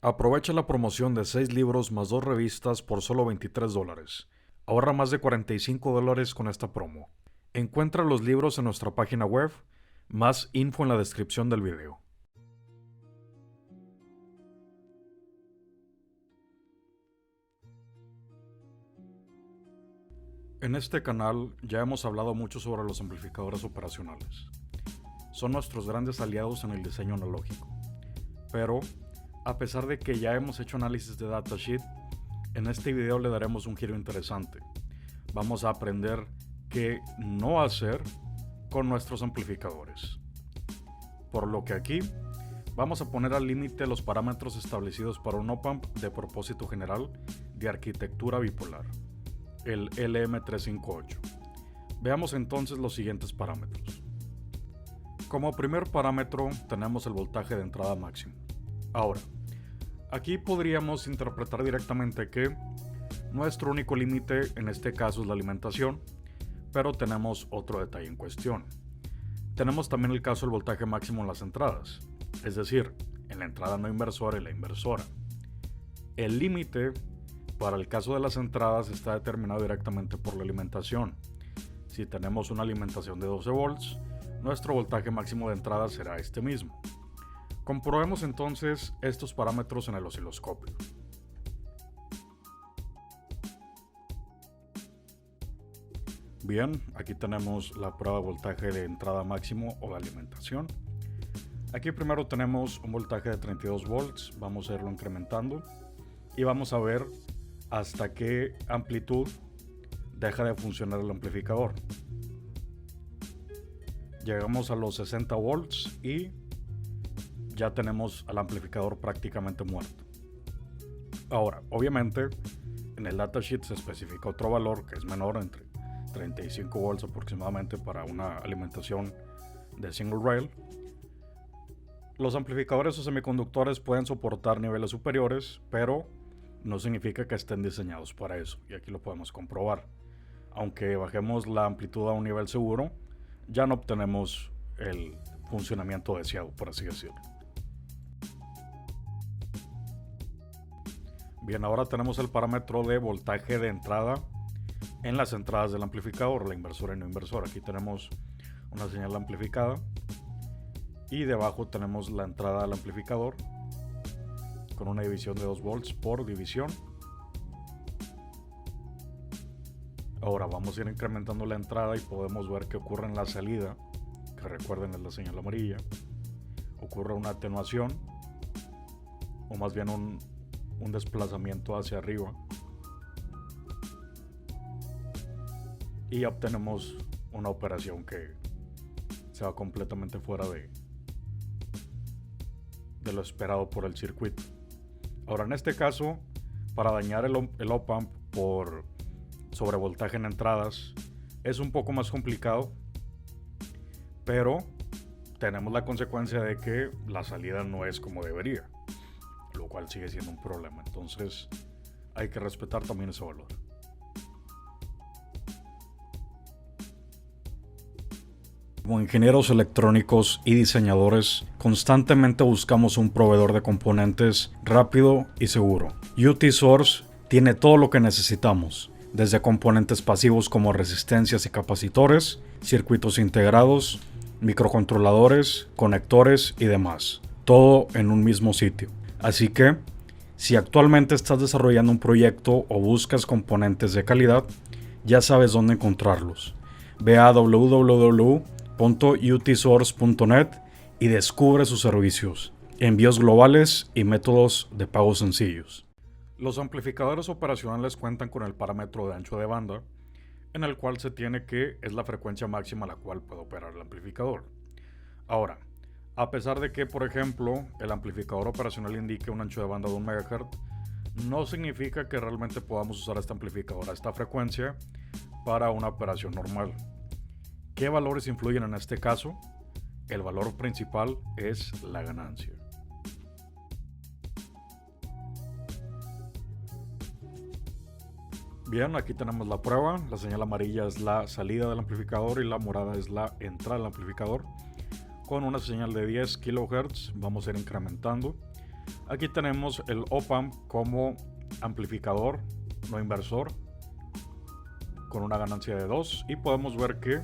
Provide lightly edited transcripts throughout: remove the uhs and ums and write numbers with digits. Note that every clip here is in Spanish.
Aprovecha la promoción de 6 libros más 2 revistas por solo $23. Ahorra más de $45 con esta promo. Encuentra los libros en nuestra página web, más info en la descripción del video. En este canal ya hemos hablado mucho sobre los amplificadores operacionales. Son nuestros grandes aliados en el diseño analógico. Pero, a pesar de que ya hemos hecho análisis de datasheet, en este video le daremos un giro interesante. Vamos a aprender qué no hacer con nuestros amplificadores. Por lo que aquí vamos a poner al límite los parámetros establecidos para un op-amp de propósito general de arquitectura bipolar, el LM358. Veamos entonces los siguientes parámetros. Como primer parámetro tenemos el voltaje de entrada máximo. Ahora, aquí podríamos interpretar directamente que nuestro único límite en este caso es la alimentación, pero tenemos otro detalle en cuestión. Tenemos también el caso del voltaje máximo en las entradas, es decir, en la entrada no inversora y la inversora. El límite para el caso de las entradas está determinado directamente por la alimentación. Si tenemos una alimentación de 12 volts, nuestro voltaje máximo de entrada será este mismo. Comprobemos entonces estos parámetros en el osciloscopio. Bien, aquí tenemos la prueba de voltaje de entrada máximo o de alimentación. Aquí primero tenemos un voltaje de 32 volts, vamos a irlo incrementando y vamos a ver hasta qué amplitud deja de funcionar el amplificador. Llegamos a los 60 volts y ya tenemos al amplificador prácticamente muerto. Ahora, obviamente, en el datasheet se especifica otro valor que es menor, entre 35 volts aproximadamente para una alimentación de single rail. Los amplificadores o semiconductores pueden soportar niveles superiores, pero no significa que estén diseñados para eso, y aquí lo podemos comprobar. Aunque bajemos la amplitud a un nivel seguro, ya no obtenemos el funcionamiento deseado, por así decirlo. Bien, ahora tenemos el parámetro de voltaje de entrada en las entradas del amplificador, la inversora y no inversora. Aquí tenemos una señal amplificada y debajo tenemos la entrada al amplificador con una división de 2 volts por división. Ahora vamos a ir incrementando la entrada y podemos ver que ocurre en la salida, que recuerden es la señal amarilla, ocurre una atenuación o más bien un desplazamiento hacia arriba y obtenemos una operación que se va completamente fuera de lo esperado por el circuito. Ahora, en este caso, para dañar el op-amp por sobrevoltaje en entradas es un poco más complicado, pero tenemos la consecuencia de que la salida no es como debería, lo cual sigue siendo un problema. Entonces hay que respetar también ese valor. Como ingenieros electrónicos y diseñadores, constantemente buscamos un proveedor de componentes rápido y seguro. UT-Source tiene todo lo que necesitamos, desde componentes pasivos como resistencias y capacitores, circuitos integrados, microcontroladores, conectores y demás. Todo en un mismo sitio. Así que, si actualmente estás desarrollando un proyecto o buscas componentes de calidad, ya sabes dónde encontrarlos. Ve a www.utsource.net y descubre sus servicios, envíos globales y métodos de pago sencillos. Los amplificadores operacionales cuentan con el parámetro de ancho de banda, en el cual se tiene que es la frecuencia máxima a la cual puede operar el amplificador. Ahora, a pesar de que, por ejemplo, el amplificador operacional indique un ancho de banda de 1 MHz, no significa que realmente podamos usar este amplificador a esta frecuencia para una operación normal. ¿Qué valores influyen en este caso? El valor principal es la ganancia. Bien, aquí tenemos la prueba. La señal amarilla es la salida del amplificador y la morada es la entrada del amplificador. Con una señal de 10 kHz vamos a ir incrementando Aquí tenemos el op-amp como amplificador no inversor con una ganancia de 2 y podemos ver que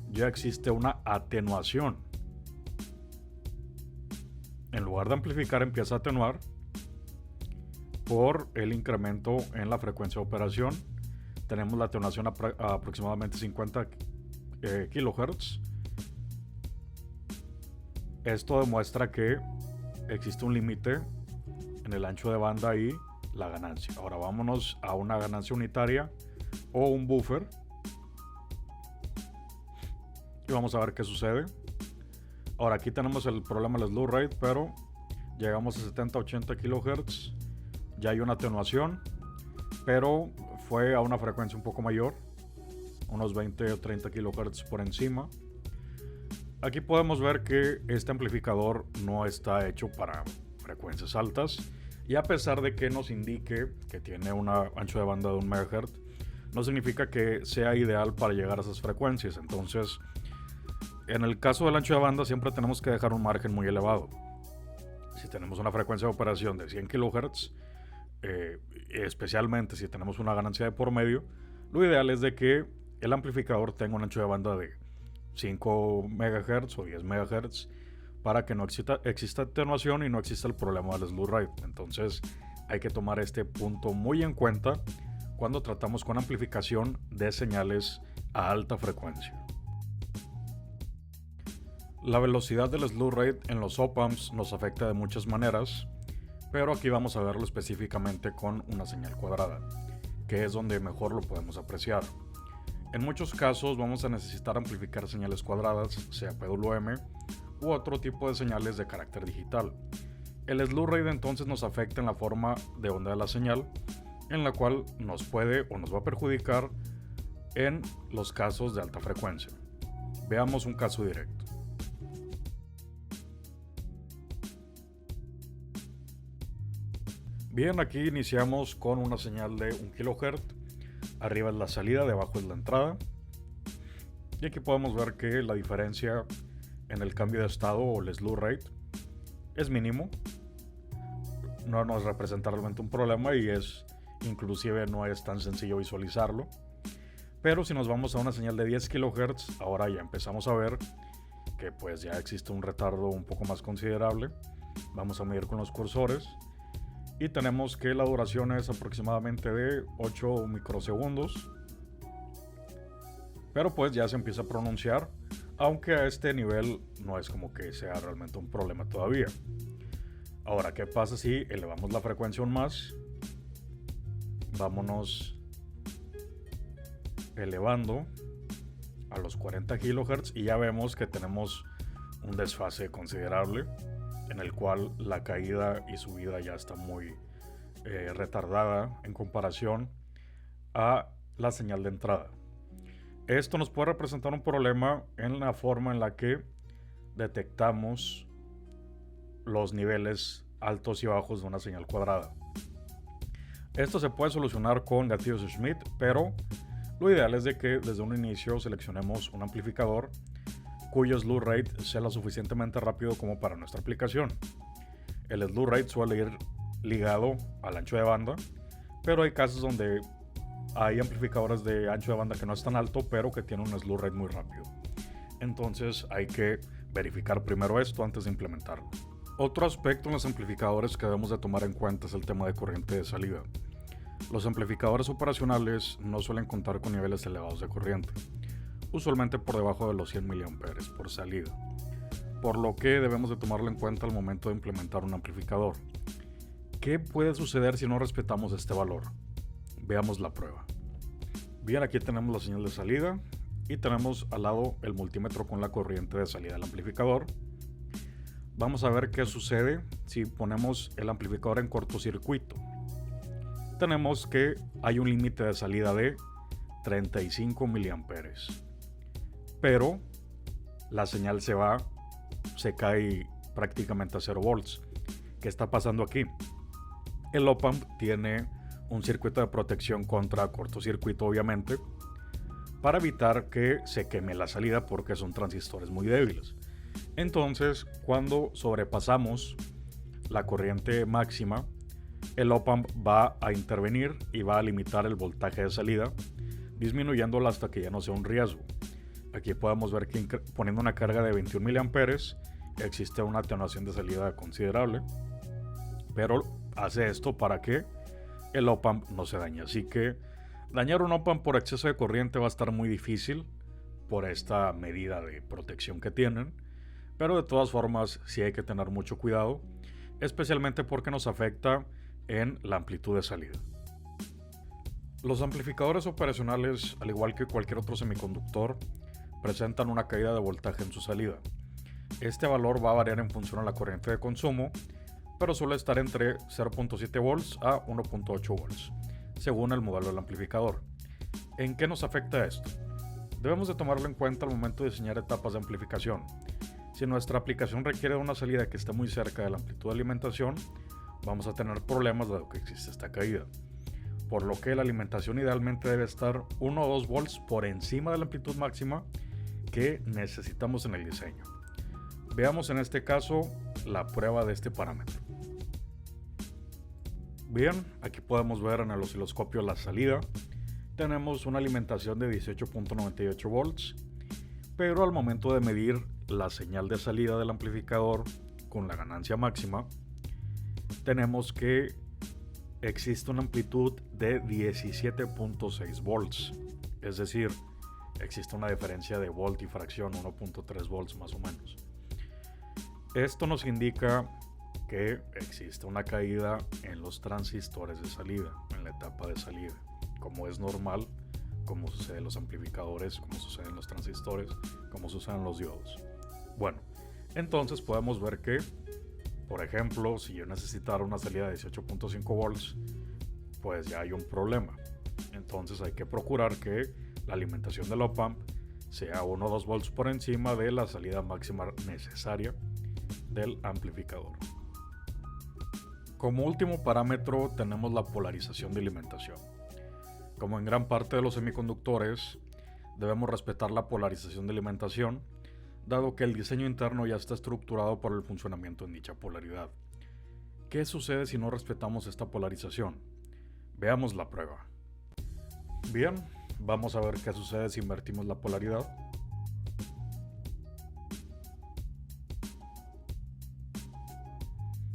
ya existe una atenuación. En lugar de amplificar, empieza a atenuar por el incremento en la frecuencia de operación. Tenemos la atenuación a aproximadamente 50 kHz. Esto demuestra que existe un límite en el ancho de banda y la ganancia. Ahora vámonos a una ganancia unitaria o un buffer y vamos a ver qué sucede. Ahora aquí tenemos el problema del slew rate, pero llegamos a 70-80 kHz. Ya hay una atenuación, pero fue a una frecuencia un poco mayor, unos 20 o 30 kHz por encima. Aquí podemos ver que este amplificador no está hecho para frecuencias altas, y a pesar de que nos indique que tiene un ancho de banda de 1 MHz, no significa que sea ideal para llegar a esas frecuencias. Entonces, en el caso del ancho de banda siempre tenemos que dejar un margen muy elevado. Si tenemos una frecuencia de operación de 100 kHz, especialmente si tenemos una ganancia de por medio, lo ideal es de que el amplificador tenga un ancho de banda de 5 MHz o 10 MHz para que no exista atenuación y no exista el problema del slew rate. Entonces hay que tomar este punto muy en cuenta cuando tratamos con amplificación de señales a alta frecuencia. La velocidad del slew rate en los op-amps nos afecta de muchas maneras, pero aquí vamos a verlo específicamente con una señal cuadrada, que es donde mejor lo podemos apreciar. En muchos casos vamos a necesitar amplificar señales cuadradas, sea PWM u otro tipo de señales de carácter digital. El slew rate entonces nos afecta en la forma de onda de la señal, en la cual nos puede o nos va a perjudicar en los casos de alta frecuencia. Veamos un caso directo. Bien, aquí iniciamos con una señal de 1 kHz. Arriba es la salida, debajo es la entrada. Y aquí podemos ver que la diferencia en el cambio de estado o el slew rate es mínimo. No nos representa realmente un problema y inclusive no es tan sencillo visualizarlo. Pero si nos vamos a una señal de 10 kHz, ahora ya empezamos a ver que pues ya existe un retardo un poco más considerable. Vamos a medir con los cursores y tenemos que la duración es aproximadamente de 8 microsegundos. Pero pues ya se empieza a pronunciar, aunque a este nivel no es como que sea realmente un problema todavía. Ahora, ¿qué pasa si elevamos la frecuencia aún más? Vámonos elevando a los 40 kHz y ya vemos que tenemos un desfase considerable en el cual la caída y subida ya está muy retardada en comparación a la señal de entrada. Esto nos puede representar un problema en la forma en la que detectamos los niveles altos y bajos de una señal cuadrada. Esto se puede solucionar con gatillos Schmitt, pero lo ideal es de que desde un inicio seleccionemos un amplificador cuyo slew rate sea lo suficientemente rápido como para nuestra aplicación. El slew rate suele ir ligado al ancho de banda, pero hay casos donde hay amplificadores de ancho de banda que no es tan alto, pero que tienen un slew rate muy rápido. Entonces hay que verificar primero esto antes de implementarlo. Otro aspecto en los amplificadores que debemos de tomar en cuenta es el tema de corriente de salida. Los amplificadores operacionales no suelen contar con niveles elevados de corriente, usualmente por debajo de los 100 mA por salida, por lo que debemos de tomarlo en cuenta al momento de implementar un amplificador. ¿Qué puede suceder si no respetamos este valor? Veamos la prueba. Bien, aquí tenemos la señal de salida y tenemos al lado el multímetro con la corriente de salida del amplificador. Vamos a ver qué sucede si ponemos el amplificador en cortocircuito. Tenemos que hay un límite de salida de 35 mA, pero la señal se cae prácticamente a 0 volts. ¿Qué está pasando aquí? El op-amp tiene un circuito de protección contra cortocircuito, obviamente, para evitar que se queme la salida porque son transistores muy débiles. Entonces, cuando sobrepasamos la corriente máxima, el op-amp va a intervenir y va a limitar el voltaje de salida, disminuyéndola hasta que ya no sea un riesgo. Aquí podemos ver que poniendo una carga de 21 mA existe una atenuación de salida considerable, pero hace esto para que el op-amp no se dañe. Así que dañar un op-amp por exceso de corriente va a estar muy difícil por esta medida de protección que tienen, pero de todas formas sí hay que tener mucho cuidado, especialmente porque nos afecta en la amplitud de salida. Los amplificadores operacionales, al igual que cualquier otro semiconductor, presentan una caída de voltaje en su salida. Este valor va a variar en función a la corriente de consumo, pero suele estar entre 0.7 volts a 1.8 volts, según el modelo del amplificador. ¿En qué nos afecta esto? Debemos de tomarlo en cuenta al momento de diseñar etapas de amplificación. Si nuestra aplicación requiere de una salida que esté muy cerca de la amplitud de alimentación, vamos a tener problemas dado que existe esta caída. Por lo que la alimentación idealmente debe estar 1 o 2 volts por encima de la amplitud máxima que necesitamos en el diseño. Veamos en este caso la prueba de este parámetro. Bien, aquí podemos ver en el osciloscopio la salida. Tenemos una alimentación de 18.98 volts, pero al momento de medir la señal de salida del amplificador con la ganancia máxima, tenemos que existe una amplitud de 17.6 volts, es decir, existe una diferencia de volt y fracción, 1.3 volts más o menos. Esto nos indica que existe una caída en los transistores de salida, en la etapa de salida, como es normal, como sucede en los amplificadores, como sucede en los transistores, como sucede en los diodos. Bueno, entonces podemos ver que, por ejemplo, si yo necesitara una salida de 18.5 volts, pues ya hay un problema. Entonces hay que procurar que la alimentación del op-amp sea 1 o 2 volts por encima de la salida máxima necesaria del amplificador. Como último parámetro tenemos la polarización de alimentación. Como en gran parte de los semiconductores, debemos respetar la polarización de alimentación, dado que el diseño interno ya está estructurado por el funcionamiento en dicha polaridad. ¿Qué sucede si no respetamos esta polarización? Veamos la prueba. Bien, vamos a ver qué sucede si invertimos la polaridad.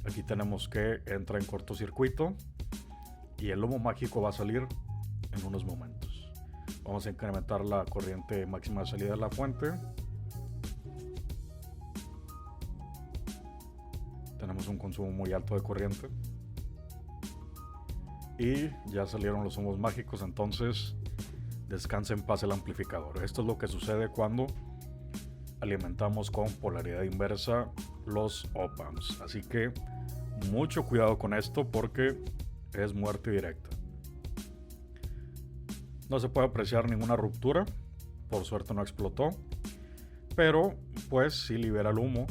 Aquí tenemos que entra en cortocircuito y el humo mágico va a salir en unos momentos. Vamos a incrementar la corriente máxima de salida de la fuente. Tenemos un consumo muy alto de corriente y ya salieron los humos mágicos, entonces descansa en paz el amplificador. Esto es lo que sucede cuando alimentamos con polaridad inversa los op-amps, así que mucho cuidado con esto porque es muerte directa. No se puede apreciar ninguna ruptura, por suerte no explotó, pero pues sí libera el humo,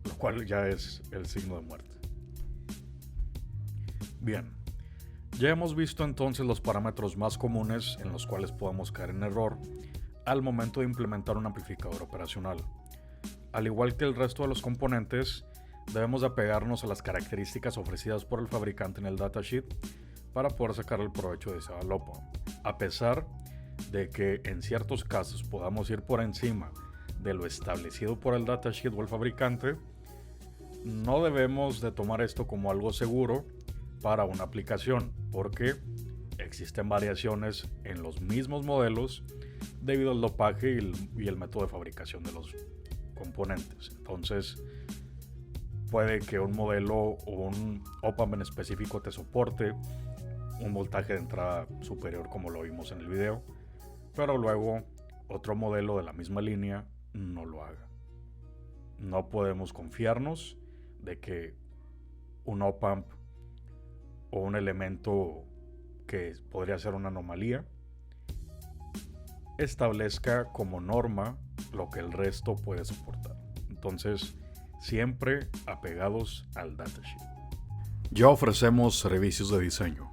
lo cual ya es el signo de muerte. Bien, ya hemos visto entonces los parámetros más comunes en los cuales podemos caer en error al momento de implementar un amplificador operacional. Al igual que el resto de los componentes, debemos apegarnos a las características ofrecidas por el fabricante en el datasheet para poder sacar el provecho de esa op-amp. A pesar de que en ciertos casos podamos ir por encima de lo establecido por el datasheet o el fabricante, no debemos de tomar esto como algo seguro para una aplicación, porque existen variaciones en los mismos modelos debido al dopaje y el método de fabricación de los componentes. Entonces puede que un modelo o un op-amp en específico te soporte un voltaje de entrada superior como lo vimos en el video, pero luego otro modelo de la misma línea no lo haga. No podemos confiarnos de que un op-amp o un elemento que podría ser una anomalía establezca como norma lo que el resto puede soportar. Entonces, siempre apegados al datasheet. Ya ofrecemos servicios de diseño.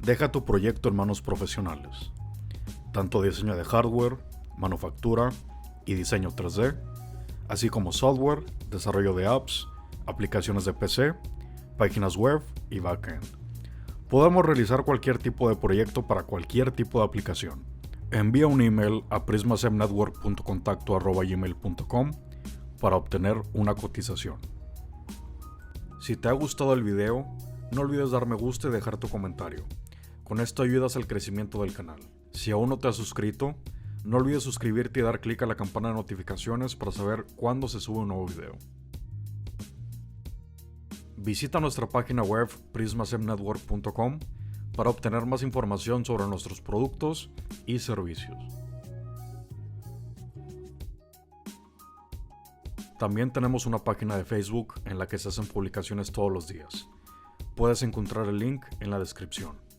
Deja tu proyecto en manos profesionales. Tanto diseño de hardware, manufactura y diseño 3D, así como software, desarrollo de apps, aplicaciones de PC, páginas web y backend. Podemos realizar cualquier tipo de proyecto para cualquier tipo de aplicación. Envía un email a prismasemnetwork.contacto@gmail.com para obtener una cotización. Si te ha gustado el video, no olvides dar me gusta y dejar tu comentario. Con esto ayudas al crecimiento del canal. Si aún no te has suscrito, no olvides suscribirte y dar clic a la campana de notificaciones para saber cuándo se sube un nuevo video. Visita nuestra página web prismasemnetwork.com para obtener más información sobre nuestros productos y servicios. También tenemos una página de Facebook en la que se hacen publicaciones todos los días. Puedes encontrar el link en la descripción.